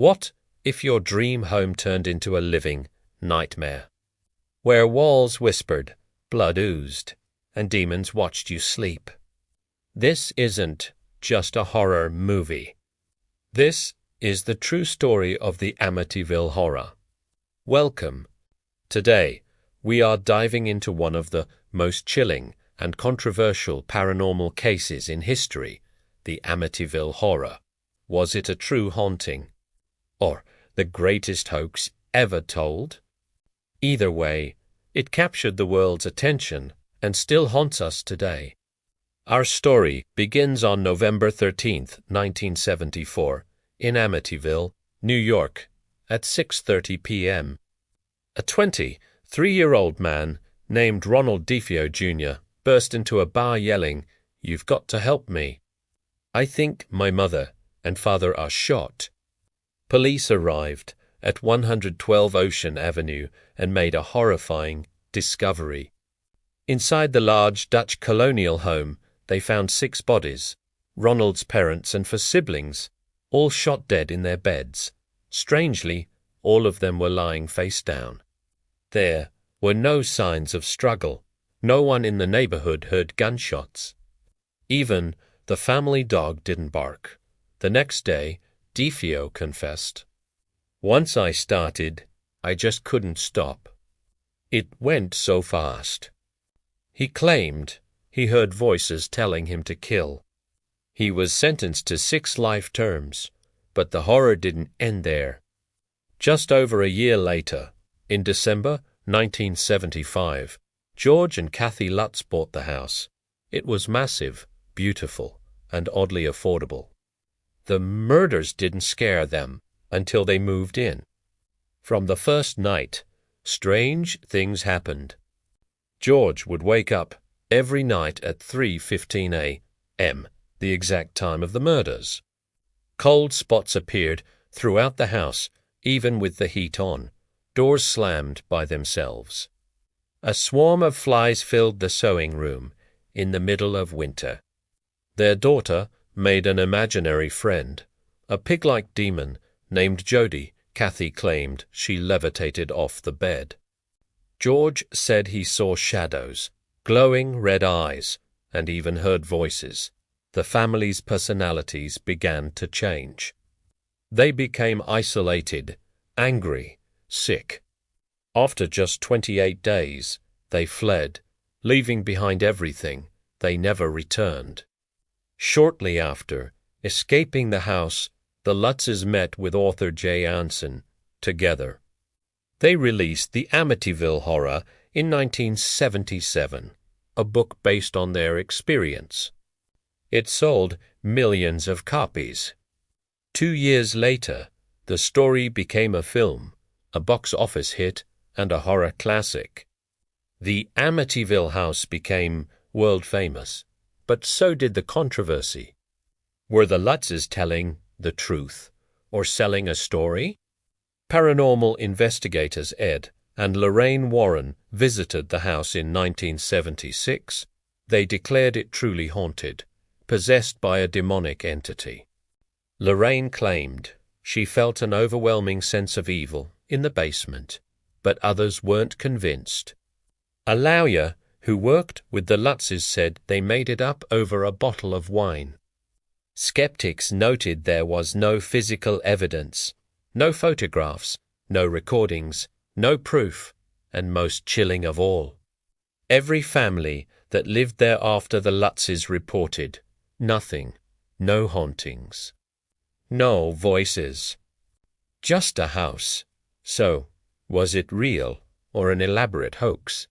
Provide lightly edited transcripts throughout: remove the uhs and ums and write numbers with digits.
What if your dream home turned into a living nightmare, where walls whispered, blood oozed, and demons watched you sleep? This isn't just a horror movie. This is the true story of the Amityville Horror. Welcome. Today, we are diving into one of the most chilling and controversial paranormal cases in history, the Amityville Horror. Was it a true haunting? Or the greatest hoax ever told? Either way, it captured the world's attention and still haunts us today. Our story begins on November 13th, 1974, in Amityville, New York, at 6:30 p.m. A 23-year-old man named Ronald DeFeo Jr. burst into a bar yelling, "You've got to help me. I think my mother and father are shot." Police arrived at 112 Ocean Avenue and made a horrifying discovery. Inside the large Dutch colonial home, they found 6 bodies, Ronald's parents and 4 siblings, all shot dead in their beds. Strangely, all of them were lying face down. There were no signs of struggle. No one in the neighborhood heard gunshots. Even the family dog didn't bark. The next day, DeFeo confessed, "Once I started, I just couldn't stop. It went so fast." He claimed he heard voices telling him to kill. He was sentenced to 6 life terms, but the horror didn't end there. Just over a year later, in December 1975, George and Kathy Lutz bought the house. It was massive, beautiful, and oddly affordable. The murders didn't scare them until they moved in. From the first night, strange things happened. George would wake up every night at 3:15 a.m., the exact time of the murders. Cold spots appeared throughout the house, even with the heat on. Doors slammed by themselves. A swarm of flies filled the sewing room in the middle of winter. Their daughter made an imaginary friend, a pig-like demon named Jody. Kathy claimed she levitated off the bed. George said he saw shadows, glowing red eyes, and even heard voices. The family's personalities began to change. They became isolated, angry, sick. After just 28 days, they fled, leaving behind everything. They never returned. Shortly after escaping the house, the Lutzes met with author Jay Anson. Together, they released The Amityville Horror in 1977, a book based on their experience. It sold millions of copies. 2 years later, the story became a film, a box office hit, and a horror classic. The Amityville house became world famous, but so did the controversy. Were the Lutzes telling the truth or selling a story? Paranormal investigators Ed and Lorraine Warren visited the house in 1976. They declared it truly haunted, possessed by a demonic entity. Lorraine claimed she felt an overwhelming sense of evil in the basement, but others weren't convinced. A lawyer who worked with the Lutzes said they made it up over a bottle of wine. Skeptics noted there was no physical evidence, no photographs, no recordings, no proof, and most chilling of all, every family that lived there after the Lutzes reported nothing, no hauntings, no voices, just a house. So, was it real or an elaborate hoax?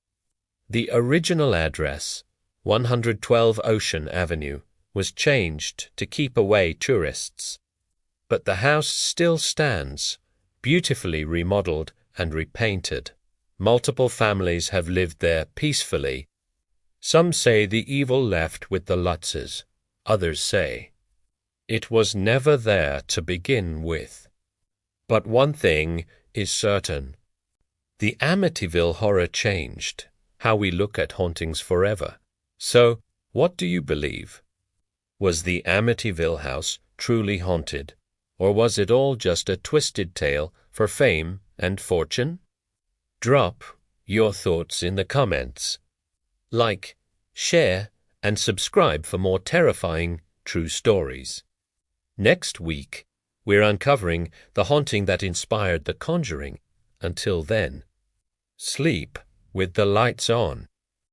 The original address, 112 Ocean Avenue, was changed to keep away tourists. But the house still stands, beautifully remodeled and repainted. Multiple families have lived there peacefully. Some say the evil left with the Lutzes. Others say it was never there to begin with. But one thing is certain. The Amityville Horror changed how we look at hauntings forever. So, what do you believe? Was the Amityville house truly haunted, Or was it all just a twisted tale for fame and fortune? Drop your thoughts in the comments. Like, share, and subscribe for more terrifying true stories. Next week, we're uncovering the haunting that inspired The Conjuring. Until then, sleep with the lights on.